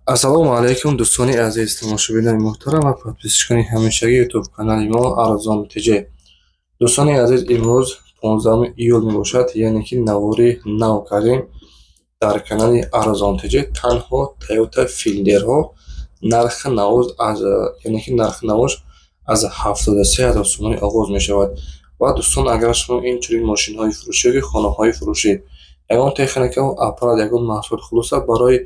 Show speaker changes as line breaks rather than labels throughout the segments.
ассалому алайкум дӯстони азиз, тамошобинони муҳтарам ва подписчикони ҳамешагии ютуб канали мо арзон натиҷа. Дӯстони азиз, имрӯз 15 июл мебошад, яъне ки навори нав кардем дар канали арзон натиҷа. Танҳо Toyota Fielderҳо нархи навош аз 73000 сомонӣ оғоз мешавад. ва дӯстон, агар шумо инчунин мошинҳои фурӯшӣ ёки хонаҳои фурӯшӣ ягон техникаҳо аппарат ягон маҳсулот хулоса барои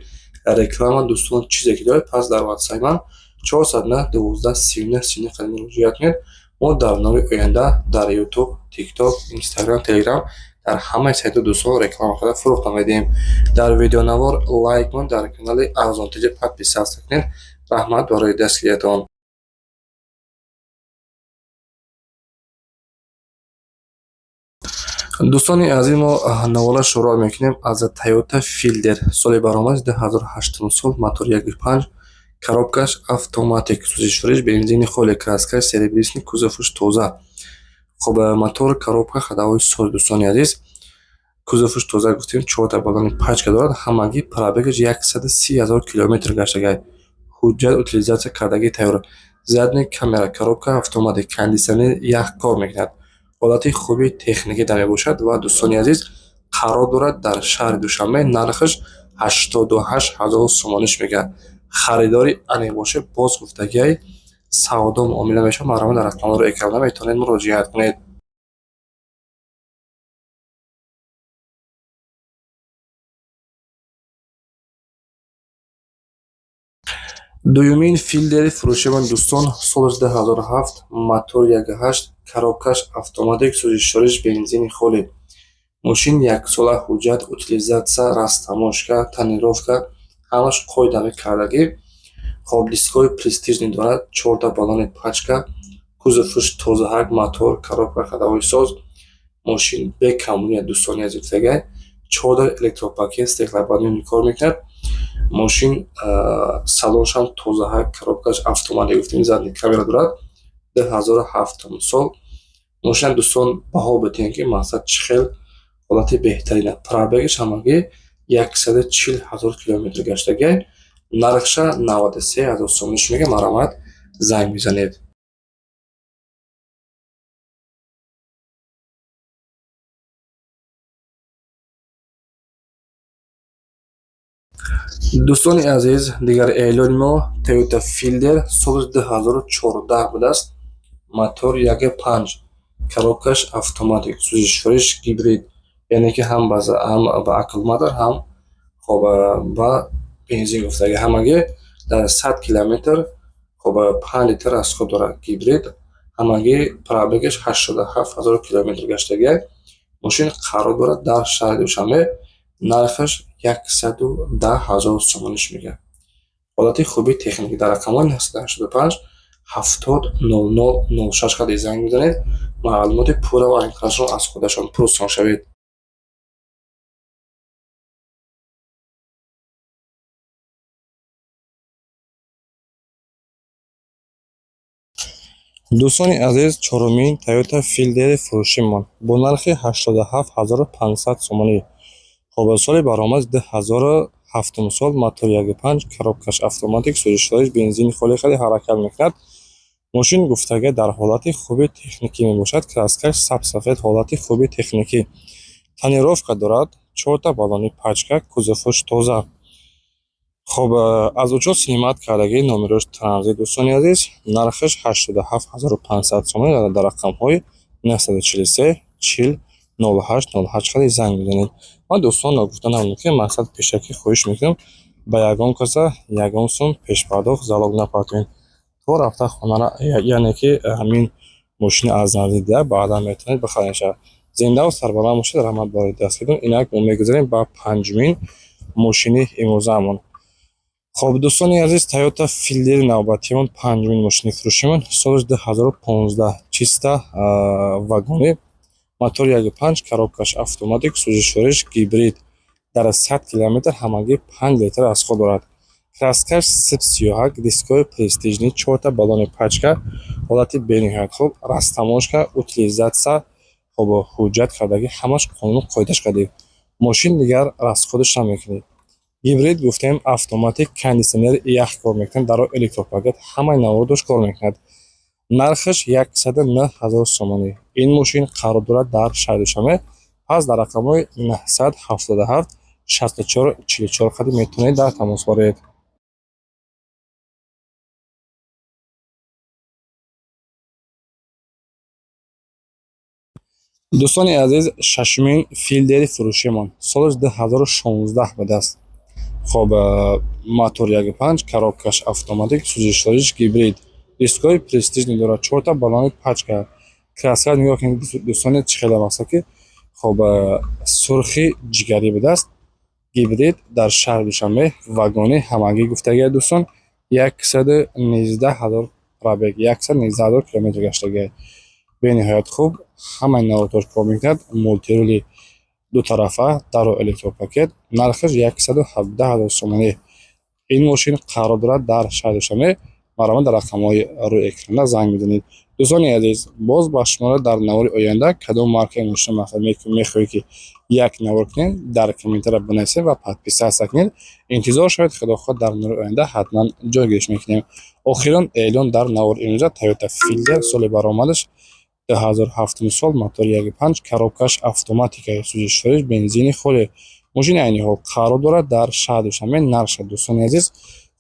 реклама дӯстон чизе ки доред, пас дар ватсайи ман 409 12 39 39 муроҷиат кунед. мо дар наври оянда дар ютуб, тикток, инстаграм, телеграм дар ҳамаи сайтҳо дӯстон реклама карда фурӯхта медиҳем. дар видеонавор лайк кунед, дар канали арзон натиҷа подписатсия кунед. раҳмат барои дастгириятон. дӯстони азиз, мо навора шуруъ мекунем аз Toyota Fielder. соли баромад 2008 сол, мотор 1.5, коробкаш автоматик, сӯзишвориш бензини холе, краскаш серебристый, кузоваш тоза. хоб мотор, коробка, ходовой соз. дӯстони азиз, кузоваш тоза гуфтем, 4 баллони пачка дорад. ҳамагӣ пробегаш 130000 километр гаштагай. ҳуҷҷат утилизатсия кардаги тайёр. задни камера, коробка автоматик, кондитсионер ях кор мекунад. ҳолати хуби техникида мебошад ва дӯстони азиз, қарор дорад дар шаҳри Душанбе. нархаш 88000 сомониш мегӯяд. харидори ане бошед, боз гуфтагиай савдо муомила мешавад. марҳамат, дар рақамҳоро экрана метавонед муроҷиат кунед. дуюмин филдери фурӯшиамон дӯстон, соли 2007, мотор 1.8, коробкаш автоматик, сӯзишвориш бензини холе. мошин яксола, ҳуҷҷат, утилизатсия, растамошка, тонировка ҳамаш қоидаи кардагӣ. хоб дискҳои престижни дорад, 4 баллони пачка, кузоваш тозаҳак, мотор, коробка, ходовой соз. мошин бекамолият дӯстони азиз гуфтагай. 4 электропакет, стеклобарнӣ кор мекунад. мошин салоншам тозаҳак, коробкаш автоматик гуфтем, задни камера дорад. 2007 сол. мошина дӯстон баҳо битиҳем ки мақсад чӣ хел ҳолати беҳтарина. пробегаш ҳамагӣ 140000 километр гаштагиай. нархша 93000 сомониш мегӯяд. марҳамат, занг бизанед. дӯстони азиз, дигар эълони мо Toyota Fielder соли 2014 будааст. мотор 1.5, коробкаш автоматик, сӯзишвориш гибрид, яъне ки ҳам ба аккумулятор, ҳам ба бензин гуфтагӣ. ҳамагӣ дар 100 километр 5 литр расход дорад. гибрид ҳамагӣ пробегаш 87000 километр гаштагиай. мошин қарор дорад дар шаҳри Душанбе. нархаш 110000 сомониш мегӯяд. ҳолати хуби техникӣ дар рақамҳои 985 70 00 06 карди занг бизанед. маълумоти пурра ва информатсионро аз худашон пурсон шавед. дӯстони азиз, чорумин Toyota Fielder фурӯшимон бо нархи 87500 сомонӣ. хоб соли баромад 2007 сол, мотор 1.5, коробкаш автоматик, сӯзишвориш бензини холе хади ҳаракат мекунад. мошин гуфтага дар ҳолати хуби техникӣ мебошад. краскаш сабсафед, ҳолати хуби техникӣ. тонировка дорад, 4 баллони пачка, кузоваш тоза. хоб аз уҷо синимат кардагӣ, номерош транзит. дӯстони азиз, нархаш 87500 сомонӣ. дар рақамҳои 943 40 08 08 карди занг бизанед. ман дӯстон гуфта намонам ки мақсад пешакӣ хоҳиш мекунам ба ягон каса 1 сум пешпардохт залог напартовем. то рафта хонара, яъне ки ҳамин мошини аз наздик дида баъдан метавонед бихаред. зиндаву сарбаланд бошед. раҳмат барои дастгиритон. инак мо мегузарем ба панҷумин мошини имрӯзаамон. хоб дӯстони азиз, Toyota Fielder навбатиамон панҷумин мошини фурӯшимон соли 2015, чиста вагони, мотор 1.5, коробкаш автоматик, сӯзишвориш гибрид, дар 100 километр ҳамагӣ 5 литр расход дорад. краскаш сип-31, дискҳои престижни, 4 баллони пачка, ҳолати бениҳоят хуб, растамошка, утилизатсия, ҳуҷҷат кардагӣ, ҳамаш қонуну қоидааш кардем. мошин дигар расходаш намекунед. гибрид гуфтем автоматик кондитсионери ях кор мекунад дар электропакет ҳамаи наворош кор мекунад. нархаш 109 000 сомонӣ. ин мошин қарор дорад дар шаҳри Душанбе. пас дар рақамҳои 977 64 44 қадим метавонед дар тамос боред. дӯстони азиз, шашумин филдери фурӯшимон соли 2016 будааст. хоб мотор 1.5 коробкаш автоматик сӯзишвориш гибрид дискои престижни дорад, 4 та баллони пачка. краска нигоҳ кунед дӯстони чӣ хеле мақсад ки хоб сурхи ҷигарӣ будааст. гибрид дар шаҳри Душанбе вагони ҳамагӣ гуфтагия дӯстон 119 000 пробег 119 000 километр гаштагия. бениҳоят хуб, ҳамаи наводаш кор мекунад. мултирули дутарафа даро электропакет, нархаш 117 000 сомонӣ. ин мошин қарор дорад дар шаҳри Душанбе. маромад дар рақамҳои рӯи экрана занг мезанед. дӯстони азиз, боз ба шумо дар навори оянда кадом маркаи мошин мақсад мехоҳед ки як навор кунед, дар комментария бинависед ва подписатсия кунед. интизор шавед, худо хоҳ дар навори оянда ҳатман ҷойгириш мекунем. охирон эълон дар навори имрӯза Toyota Fielder соли баромадаш 2007 сол, мотор 1.5 коробкаш автоматикаи сӯзишвориш бензини холе. мошини айни ҳол қарор дорад дар шаҳри Душанбе. нарша дӯстони азиз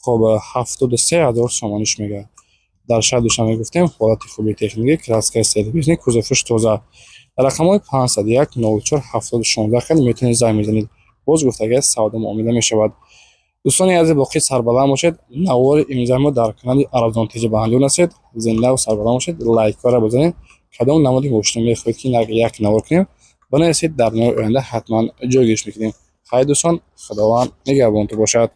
хоб 73 000 сомониш мегӯяд. дар шаҳри Душанбе гуфтем ҳолати хуби техникӣ, краскаи сервисни, кузовуш тоза. рақамҳои 501 04 7016 қадим метавонед занг мезанед. боз гуфтагия савдо муомила мешавад. дӯстони азиз, боқӣ сарбаланд бошед. навори имзои мо дар канали арзон теҷа баҳандиён ҳастед. зинда ва сарбаланд бошед. лайкора бизанед. кадом наводи мошин мехоҳед ки як навор кунем, бинависед. дар навори оянда ҳатман ҷойгириш мекунем. хайр дӯстон, худованд нигаҳбонтон бошад.